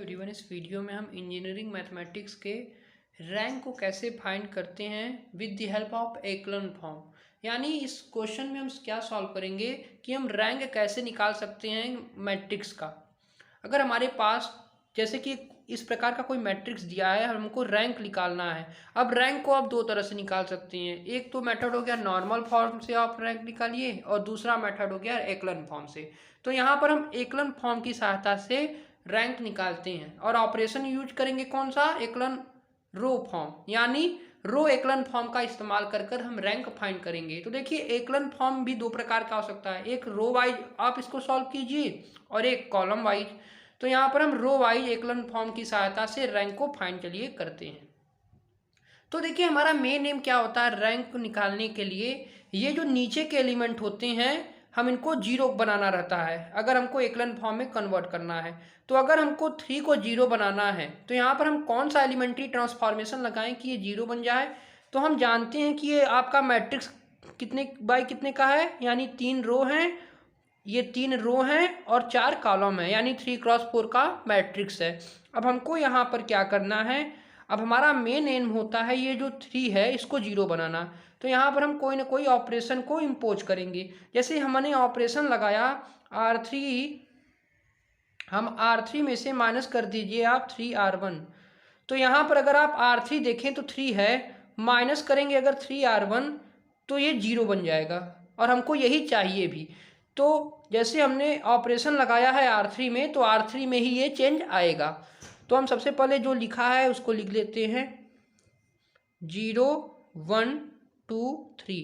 Everyone. इस video में हम इंजीनियरिंग मैथमेटिक्स के रैंक को कैसे फाइंड करते हैं with the help of एक्लन form. यानी इस क्वेश्चन में हम क्या सॉल्व करेंगे कि हम रैंक कैसे निकाल सकते हैं मैट्रिक्स का। अगर हमारे पास जैसे कि इस प्रकार का कोई मैट्रिक्स दिया है, हमको रैंक निकालना है। अब रैंक को आप दो तरह से निकाल सकते हैं। एक तो मेथड हो गया नॉर्मल फॉर्म से आप रैंक निकालिए, और दूसरा मेथड हो गया एकलन फॉर्म से। तो यहाँ पर हम एकलन फॉर्म की सहायता से रैंक निकालते हैं, और ऑपरेशन यूज करेंगे कौन सा, एकलन रो फॉर्म। यानी रो एकलन फॉर्म का इस्तेमाल कर कर हम रैंक फाइंड करेंगे। तो देखिए एकलन फॉर्म भी दो प्रकार का हो सकता है, एक रो वाइज आप इसको सॉल्व कीजिए और एक कॉलम वाइज। तो यहाँ पर हम रो वाइज एकलन फॉर्म की सहायता से रैंक को फाइंड के लिए करते हैं। तो देखिए हमारा मेन एम क्या होता है रैंक निकालने के लिए, ये जो नीचे के एलिमेंट होते हैं हम इनको जीरो बनाना रहता है अगर हमको एकलन फॉर्म में कन्वर्ट करना है। तो अगर हमको 3 को जीरो बनाना है तो यहाँ पर हम कौन सा एलिमेंट्री ट्रांसफॉर्मेशन लगाएं कि ये जीरो बन जाए। तो हम जानते हैं कि ये आपका मैट्रिक्स कितने बाई कितने का है, यानी 3 रो हैं, ये 3 रो हैं और 4 कॉलम है, यानी 3x4 का मैट्रिक्स है। अब हमको यहाँ पर क्या करना है, अब हमारा मेन एम होता है ये जो 3 है इसको जीरो बनाना। तो यहाँ पर हम कोई ना कोई ऑपरेशन को इम्पोज करेंगे। जैसे हमने ऑपरेशन लगाया R3, हम R3 में से माइनस कर दीजिए आप 3R1। तो यहाँ पर अगर आप R3 देखें तो 3 है, माइनस करेंगे अगर 3R1 तो ये जीरो बन जाएगा, और हमको यही चाहिए भी। तो जैसे हमने ऑपरेशन लगाया है R3 में, तो R3 में ही ये चेंज आएगा। तो हम सबसे पहले जो लिखा है उसको लिख लेते हैं 0 1 2 3।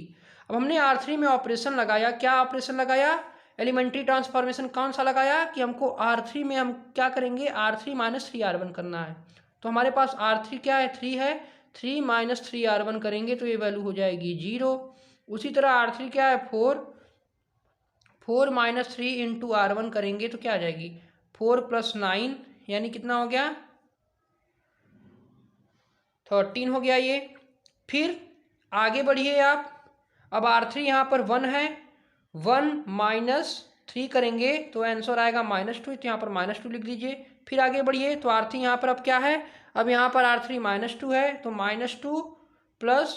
अब हमने R3 में ऑपरेशन लगाया, क्या ऑपरेशन लगाया, एलिमेंट्री ट्रांसफॉर्मेशन कौन सा लगाया कि हमको R3 में हम क्या करेंगे R3 माइनस 3R1 करना है। तो हमारे पास R3 क्या है, 3 है, 3 माइनस 3R1 करेंगे तो ये वैल्यू हो जाएगी 0। उसी तरह R3 क्या है 4, 4 माइनस 3 इंटू R1 करेंगे तो क्या आ जाएगी 4 प्लस 9, यानी कितना हो गया 13 हो गया ये। फिर आगे बढ़िए आप, अब R3 यहाँ पर 1 है, 1 माइनस 3 करेंगे तो आंसर आएगा -2, तो यहाँ पर -2 लिख दीजिए। फिर आगे बढ़िए तो R3 यहाँ पर अब क्या है, अब यहाँ पर R3 -2 है, तो -2 प्लस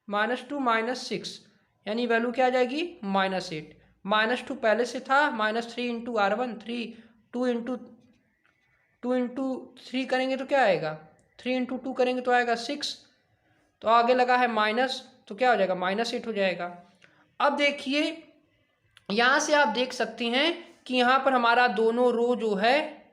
-2 माइनस 6, यानी वैल्यू क्या आ जाएगी -8। -2 पहले से था, -3 इंटू R1, 3 2 इंटू 3 करेंगे तो क्या आएगा, 3 इंटू 2 करेंगे तो आएगा 6। तो आगे लगा है माइनस, तो क्या हो जाएगा -8 हो जाएगा। अब देखिए यहाँ से आप देख सकते हैं कि यहाँ पर हमारा दोनों रो जो है,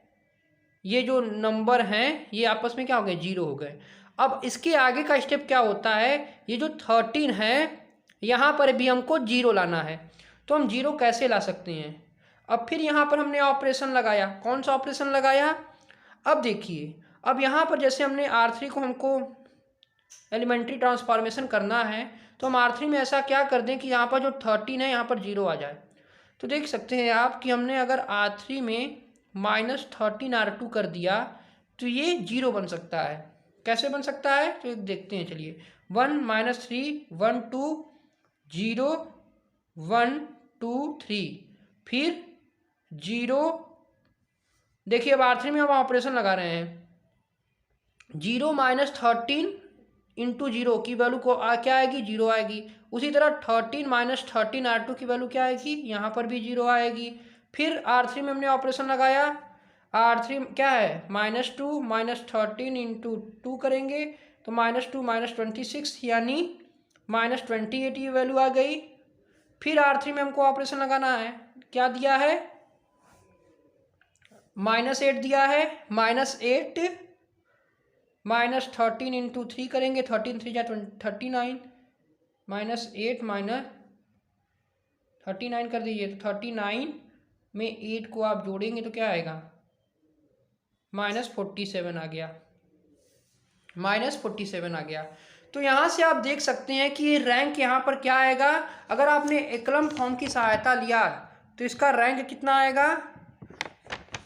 ये जो नंबर हैं ये आपस में क्या हो गए, जीरो हो गए। अब इसके आगे का स्टेप क्या होता है, ये जो 13 है यहाँ पर भी हमको जीरो लाना है। तो हम जीरो कैसे ला सकते हैं, अब फिर यहाँ पर हमने ऑपरेशन लगाया, कौन सा ऑपरेशन लगाया, अब देखिए अब यहाँ पर जैसे हमने R3 को हमको एलिमेंट्री ट्रांसफॉर्मेशन करना है, तो हम R3 में ऐसा क्या कर दें कि यहाँ पर जो 13 है यहाँ पर जीरो आ जाए। तो देख सकते हैं आप कि हमने अगर R3 में -13R2 कर दिया तो ये जीरो बन सकता है। कैसे बन सकता है तो देखते हैं, चलिए 1 -3 1 2 0 1 2 3, फिर 0। देखिए अब R3 में हम ऑपरेशन लगा रहे हैं, 0 माइनस 13 इंटू 0 की वैल्यू को क्या आएगी, 0 आएगी। उसी तरह 13 माइनस 13R2 की वैल्यू क्या आएगी, यहाँ पर भी 0 आएगी। फिर R3 में हमने ऑपरेशन लगाया, R3 क्या है -2 माइनस 13 इंटू 2 करेंगे तो -2 माइनस 26, यानी -28 ये वैल्यू आ गई। फिर R3 में हमको ऑपरेशन लगाना है, क्या दिया है -8 दिया है, -8 माइनस 13 इंटू 3 करेंगे, 13 3 जा 39, -8 माइनस 39 कर दीजिए तो 39 में 8 को आप जोड़ेंगे तो क्या आएगा -47 आ गया, -47 आ गया। तो यहाँ से आप देख सकते हैं कि रैंक यहाँ पर क्या आएगा, अगर आपने एकलम फॉर्म की सहायता लिया तो इसका रैंक कितना आएगा,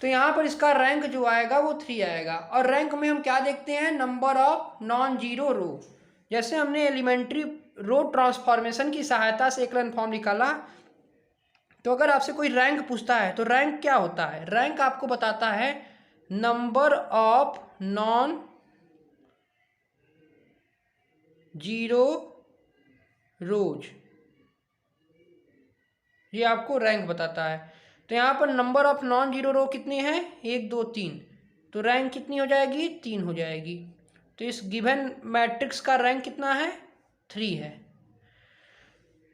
तो यहाँ पर इसका रैंक जो आएगा वो 3 आएगा। और रैंक में हम क्या देखते हैं, नंबर ऑफ नॉन जीरो रो। जैसे हमने एलिमेंट्री रो ट्रांसफॉर्मेशन की सहायता से एकलन फॉर्म निकाला, तो अगर आपसे कोई रैंक पूछता है तो रैंक क्या होता है, रैंक आपको बताता है नंबर ऑफ नॉन जीरो रोज, ये आपको रैंक बताता है। तो यहाँ पर नंबर ऑफ नॉन जीरो रो कितने हैं, 1 2 3, तो रैंक कितनी हो जाएगी, 3 हो जाएगी। तो इस गिवन मैट्रिक्स का रैंक कितना है, 3 है।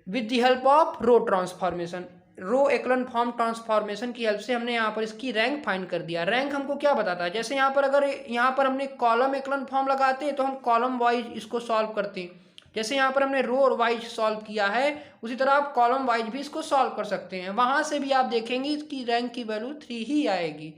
With the help of row transformation, row echelon form transformation की हेल्प से हमने यहाँ पर इसकी रैंक फाइंड कर दिया। रैंक हमको क्या बताता है, जैसे यहाँ पर अगर यहाँ पर हमने कॉलम एक्लन फॉर्म लगाते हैं तो हम कॉलम वाइज इसको सॉल्व करते हैं। जैसे यहाँ पर हमने रो वाइज सॉल्व किया है, उसी तरह आप कॉलम वाइज भी इसको सॉल्व कर सकते हैं। वहाँ से भी आप देखेंगे इसकी रैंक की वैल्यू 3 ही आएगी।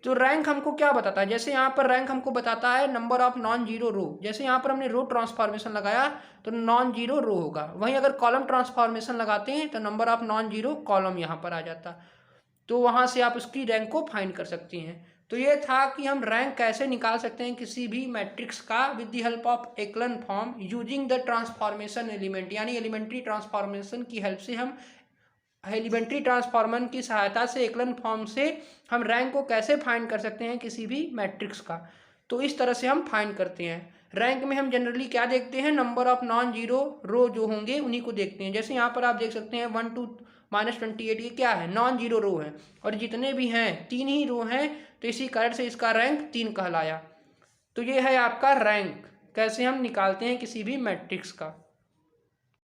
तो रैंक हमको क्या बताता है, जैसे यहाँ पर रैंक हमको बताता है नंबर ऑफ नॉन जीरो रो। जैसे यहाँ पर हमने रो ट्रांसफॉर्मेशन लगाया तो नॉन जीरो रो होगा, वहीं अगर कॉलम ट्रांसफॉर्मेशन लगाते हैं तो number of non zero column यहाँ पर आ जाता। तो वहाँ से आप उसकी रैंक को फाइंड कर सकते हैं। तो ये था कि हम रैंक कैसे निकाल सकते हैं किसी भी मैट्रिक्स का with the help of एक्लन form using the transformation element, यानी एलिमेंट्री ट्रांसफॉर्मेशन की हेल्प से हम एलिमेंट्री ट्रांसफॉर्मर की सहायता से एक्लन फॉर्म से हम रैंक को कैसे फाइंड कर सकते हैं किसी भी मैट्रिक्स का। तो इस तरह से हम फाइंड करते हैं। रैंक में हम जनरली क्या देखते हैं, नंबर ऑफ नॉन जीरो रो जो होंगे उन्हीं को देखते हैं। जैसे यहाँ पर आप देख सकते हैं 1 2 -28, ये क्या है, नॉन जीरो रो है, और जितने भी हैं 3 ही रो हैं, तो इसी कारण से इसका रैंक 3 कहलाया। तो ये है आपका रैंक, कैसे हम निकालते हैं किसी भी मैट्रिक्स का।